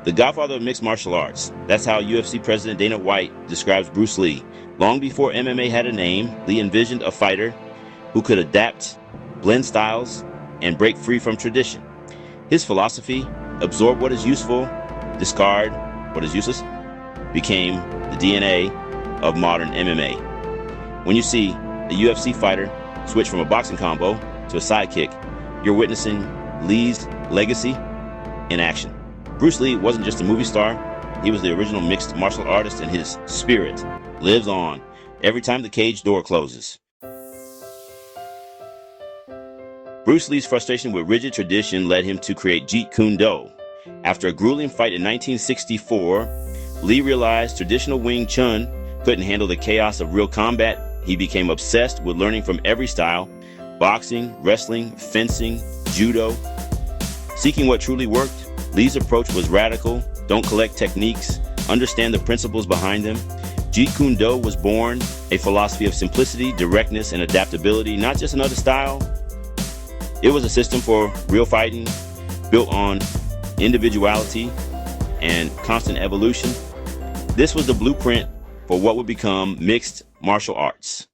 The Godfather of mixed martial arts. That's how UFC President Dana White describes Bruce Lee. Long before MMA had a name, Lee envisioned a fighter who could adapt, blend styles, and break free from tradition. His philosophy, absorb what is useful, discard what is useless, became the DNA of modern MMA. When you see a UFC fighter switch from a boxing combo to a sidekick, you're witnessing Lee's legacy in action. Bruce Lee wasn't just a movie star, he was the original mixed martial artist, and his spirit lives on every time the cage door closes. Bruce Lee's frustration with rigid tradition led him to create Jeet Kune Do. After a grueling fight in 1964, Lee realized traditional Wing Chun couldn't handle the chaos of real combat. He became obsessed with learning from every style: boxing, wrestling, fencing, judo. Seeking what truly worked, Lee's approach was radical. Don't collect techniques, understand the principles behind them. Jeet Kune Do was born, a philosophy of simplicity, directness, and adaptability, not just another style. It was a system for real fighting, built on individuality and constant evolution. This was the blueprint for what would become mixed martial arts.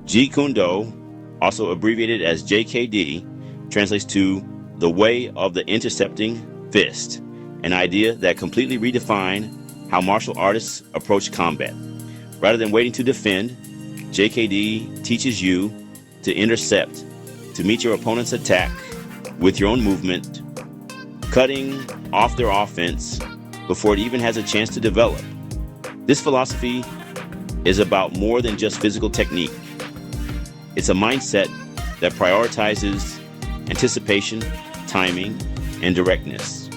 Jeet Kune Do, also abbreviated as JKD, translates to the way of the intercepting fist, an idea that completely redefined how martial artists approach combat. Rather than waiting to defend, JKD teaches you to intercept, to meet your opponent's attack with your own movement, cutting off their offense before it even has a chance to develop. This philosophy is about more than just physical technique. It's a mindset that prioritizes anticipation, timing, and directness.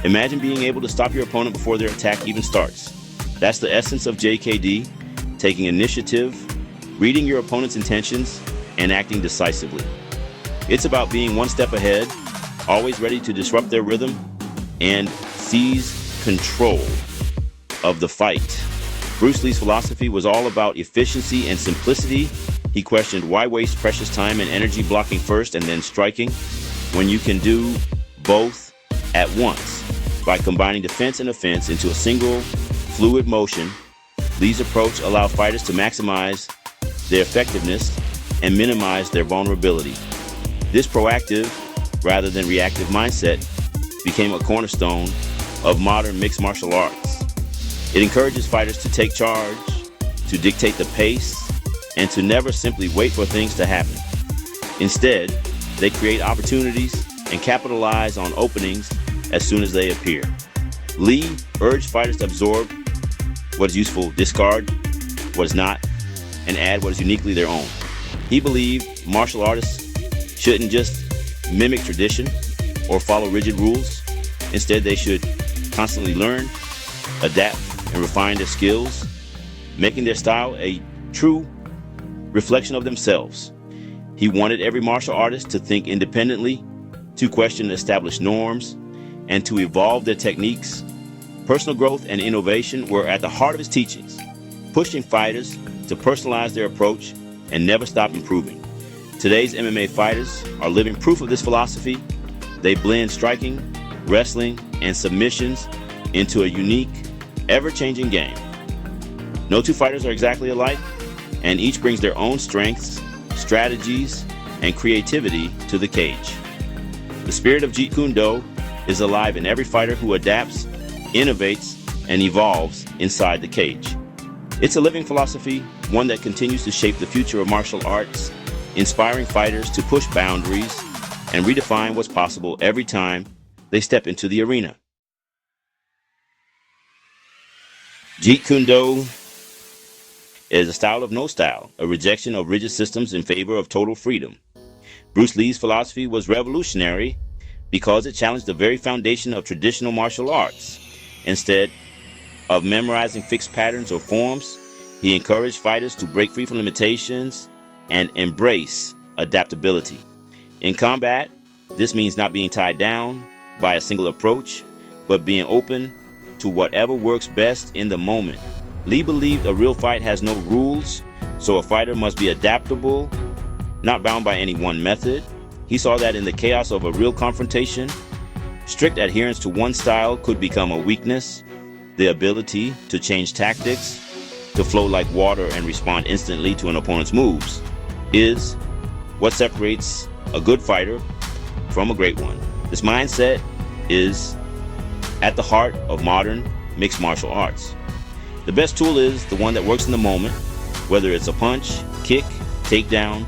Imagine being able to stop your opponent before their attack even starts. That's the essence of JKD, taking initiative, reading your opponent's intentions, and acting decisively. It's about being one step ahead, always ready to disrupt their rhythm and seize control of the fight. Bruce Lee's philosophy was all about efficiency and simplicity. He questioned, why waste precious time and energy blocking first and then striking when you can do both at once? By combining defense and offense into a single fluid motion, Lee's approach allowed fighters to maximize their effectiveness and minimize their vulnerability. This proactive rather than reactive mindset became a cornerstone of modern mixed martial arts. It encourages fighters to take charge, to dictate the pace, and to never simply wait for things to happen. Instead, they create opportunities and capitalize on openings as soon as they appear. Lee urged fighters to absorb what is useful, discard what is not, and add what is uniquely their own. He believed martial artists shouldn't just mimic tradition or follow rigid rules. Instead, they should constantly learn, adapt, and refine their skills, making their style a true reflection of themselves. He wanted every martial artist to think independently, to question established norms, and to evolve their techniques. Personal growth and innovation were at the heart of his teachings, pushing fighters to personalize their approach and never stop improving. Today's MMA fighters are living proof of this philosophy. They blend striking, wrestling, and submissions into a unique, ever-changing game. No two fighters are exactly alike, and each brings their own strengths, strategies, and creativity to the cage. The spirit of Jeet Kune Do is alive in every fighter who adapts, innovates, and evolves inside the cage. It's a living philosophy, one that continues to shape the future of martial arts, inspiring fighters to push boundaries and redefine what's possible every time they step into the arena. Jeet Kune Do is a style of no style, a rejection of rigid systems in favor of total freedom. Bruce Lee's philosophy was revolutionary because it challenged the very foundation of traditional martial arts. Instead of memorizing fixed patterns or forms, he encouraged fighters to break free from limitations and embrace adaptability. In combat, this means not being tied down by a single approach, but being open to whatever works best in the moment. Lee believed a real fight has no rules, so a fighter must be adaptable, not bound by any one method. He saw that in the chaos of a real confrontation, Strict adherence to one style could become a weakness. The ability to change tactics, to flow like water and respond instantly to an opponent's moves, is what separates a good fighter from a great one. This mindset is at the heart of modern mixed martial arts. The best tool is the one that works in the moment, whether it's a punch, kick, takedown,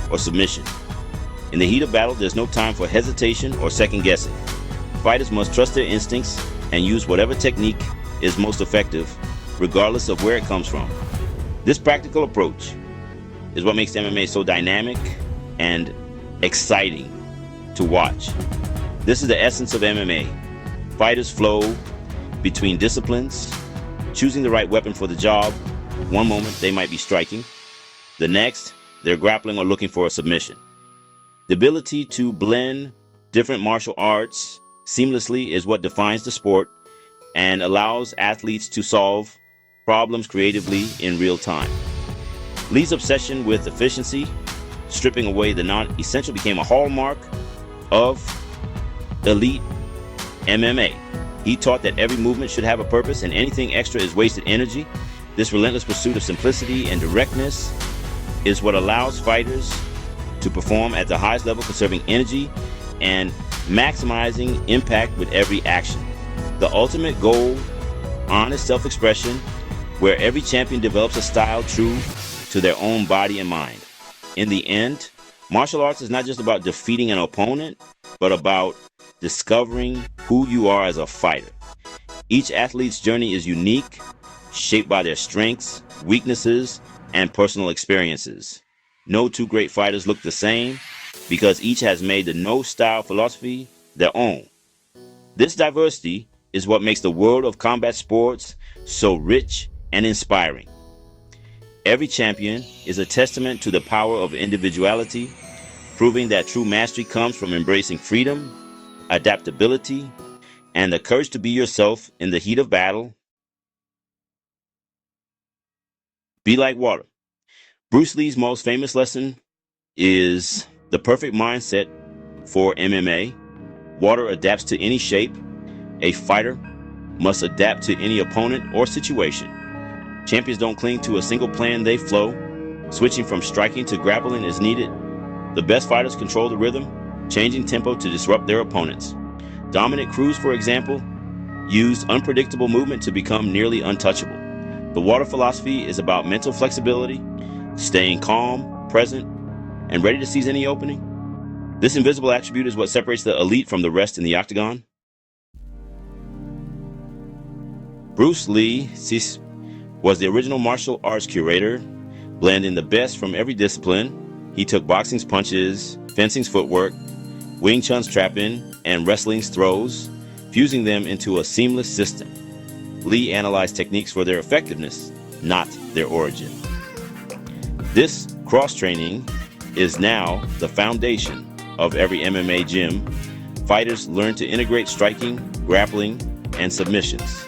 or submission. In the heat of battle, there's no time for hesitation or second guessing. Fighters must trust their instincts and use whatever technique is most effective, regardless of where it comes from. This practical approach is what makes MMA so dynamic and exciting to watch. This is the essence of MMA. Fighters flow between disciplines, choosing the right weapon for the job. One moment they might be striking, the next they're grappling or looking for a submission. The ability to blend different martial arts seamlessly is what defines the sport and allows athletes to solve problems creatively in real time. Lee's obsession with efficiency, stripping away the non-essential, became a hallmark of elite MMA. He taught that every movement should have a purpose and anything extra is wasted energy. This relentless pursuit of simplicity and directness is what allows fighters to perform at the highest level, conserving energy and maximizing impact with every action. The ultimate goal, honest self-expression, where every champion develops a style true to their own body and mind. In the end, martial arts is not just about defeating an opponent, but about discovering who you are as a fighter. Each athlete's journey is unique, shaped by their strengths, weaknesses, and personal experiences. No two great fighters look the same because each has made the no-style philosophy their own. This diversity is what makes the world of combat sports so rich and inspiring. Every champion is a testament to the power of individuality, proving that true mastery comes from embracing freedom, adaptability, and the courage to be yourself in the heat of battle. Be like water. Bruce Lee's most famous lesson is the perfect mindset for MMA. Water adapts to any shape. A fighter must adapt to any opponent or situation. Champions don't cling to a single plan, they flow. Switching from striking to grappling is needed. The best fighters control the rhythm, changing tempo to disrupt their opponents. Dominic Cruz, for example, used unpredictable movement to become nearly untouchable. The water philosophy is about mental flexibility, staying calm, present, and ready to seize any opening. This invisible attribute is what separates the elite from the rest in the octagon. Bruce Lee was the original martial arts curator, blending the best from every discipline. He took boxing's punches, fencing's footwork, Wing Chun's trapping, and wrestling's throws, fusing them into a seamless system. Lee analyzed techniques for their effectiveness, not their origin. This cross-training is now the foundation of every MMA gym. Fighters learn to integrate striking, grappling, and submissions.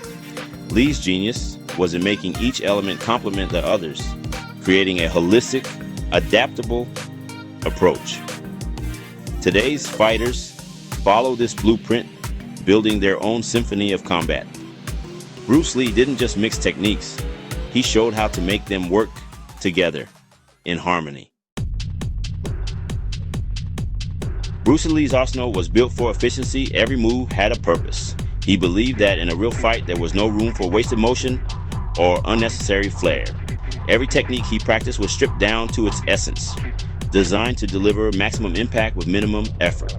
Lee's genius was in making each element complement the others, creating a holistic, adaptable approach. Today's fighters follow this blueprint, building their own symphony of combat. Bruce Lee didn't just mix techniques, he showed how to make them work together in harmony. Bruce Lee's arsenal was built for efficiency. Every move had a purpose. He believed that in a real fight there was no room for wasted motion or unnecessary flair. Every technique he practiced was stripped down to its essence, designed to deliver maximum impact with minimum effort.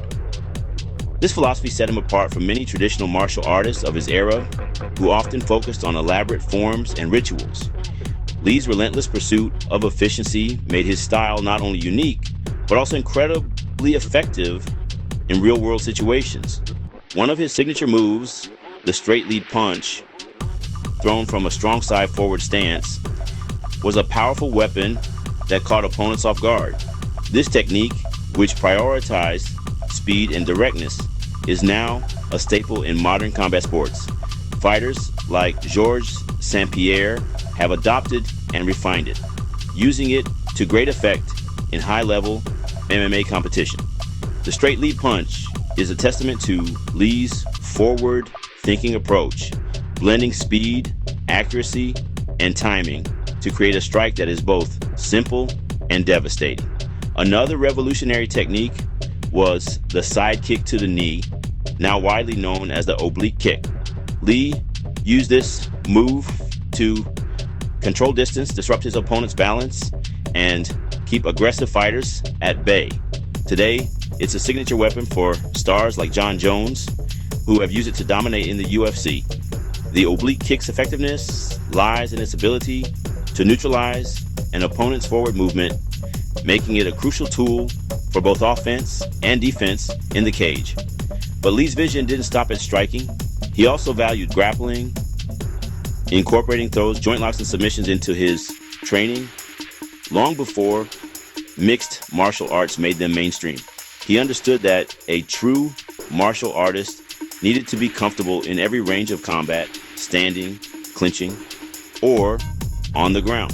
This philosophy set him apart from many traditional martial artists of his era, who often focused on elaborate forms and rituals. Lee's relentless pursuit of efficiency made his style not only unique, but also incredibly effective in real-world situations. One of his signature moves, the straight lead punch, thrown from a strong side forward stance, was a powerful weapon that caught opponents off guard. This technique, which prioritized speed and directness, is now a staple in modern combat sports. Fighters like Georges St-Pierre have adopted and refined it, using it to great effect in high-level MMA competition. The straight lead punch is a testament to Lee's forward-thinking approach, blending speed, accuracy, and timing to create a strike that is both simple and devastating. Another revolutionary technique was the side kick to the knee, now widely known as the oblique kick. Lee used this move to control distance, disrupt his opponent's balance, and keep aggressive fighters at bay. Today, it's a signature weapon for stars like John Jones, who have used it to dominate in the UFC. The oblique kick's effectiveness lies in its ability to neutralize an opponent's forward movement, making it a crucial tool for both offense and defense in the cage. But Lee's vision didn't stop at striking. He also valued grappling, incorporating throws, joint locks, and submissions into his training long before mixed martial arts made them mainstream. He understood that a true martial artist needed to be comfortable in every range of combat, standing, clinching, or on the ground.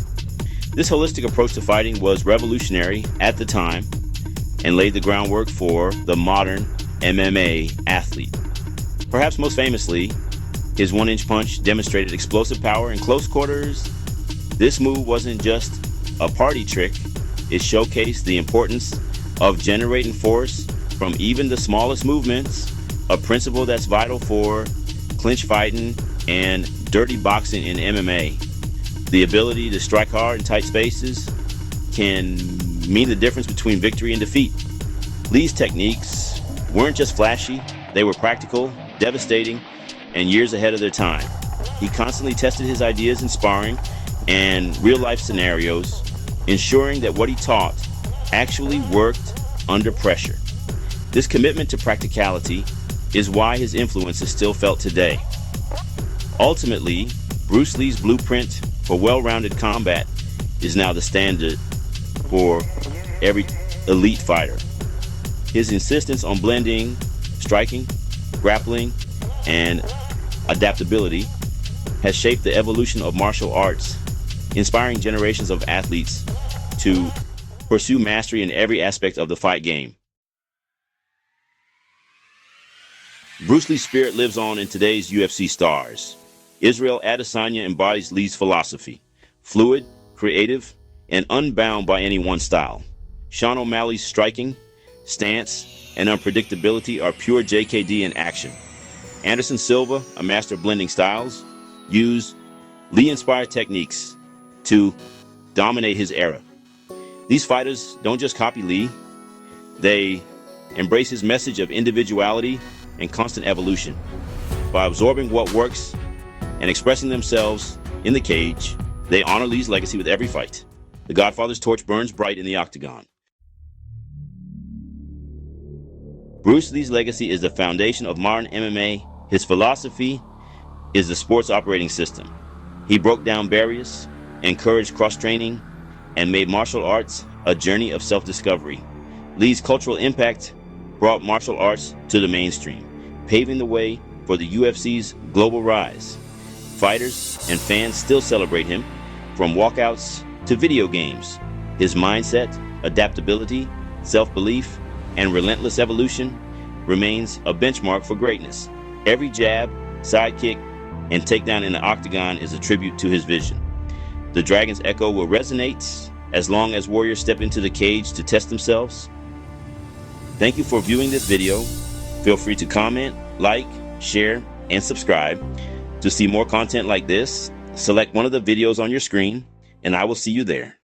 This holistic approach to fighting was revolutionary at the time and laid the groundwork for the modern MMA athlete. Perhaps most famously, his one-inch punch demonstrated explosive power in close quarters. This move wasn't just a party trick, it showcased the importance of generating force from even the smallest movements, a principle that's vital for clinch fighting and dirty boxing in MMA. The ability to strike hard in tight spaces can mean the difference between victory and defeat. Lee's techniques weren't just flashy, they were practical, devastating, and years ahead of their time. He constantly tested his ideas in sparring and real-life scenarios, ensuring that what he taught actually worked under pressure. This commitment to practicality is why his influence is still felt today. Ultimately, Bruce Lee's blueprint for well-rounded combat is now the standard for every elite fighter. His insistence on blending striking, grappling, and adaptability has shaped the evolution of martial arts, inspiring generations of athletes to pursue mastery in every aspect of the fight game. Bruce Lee's spirit lives on in today's UFC stars. Israel Adesanya embodies Lee's philosophy, fluid, creative, and unbound by any one style. Sean O'Malley's striking, stance, and unpredictability are pure JKD in action. Anderson Silva, a master of blending styles, used Lee-inspired techniques to dominate his era. These fighters don't just copy Lee, they embrace his message of individuality and constant evolution. By absorbing what works and expressing themselves in the cage, they honor Lee's legacy with every fight. The Godfather's torch burns bright in the Octagon. Bruce Lee's legacy is the foundation of modern MMA. His philosophy is the sport's operating system. He broke down barriers, encouraged cross-training, and made martial arts a journey of self-discovery. Lee's cultural impact brought martial arts to the mainstream, paving the way for the UFC's global rise. Fighters and fans still celebrate him, from walkouts to video games. His mindset, adaptability, self-belief, and relentless evolution remains a benchmark for greatness. Every jab, sidekick, and takedown in the Octagon is a tribute to his vision. The Dragon's echo will resonate as long as warriors step into the cage to test themselves. Thank you for viewing this video. Feel free to comment, like, share, and subscribe. To see more content like this, select one of the videos on your screen, and I will see you there.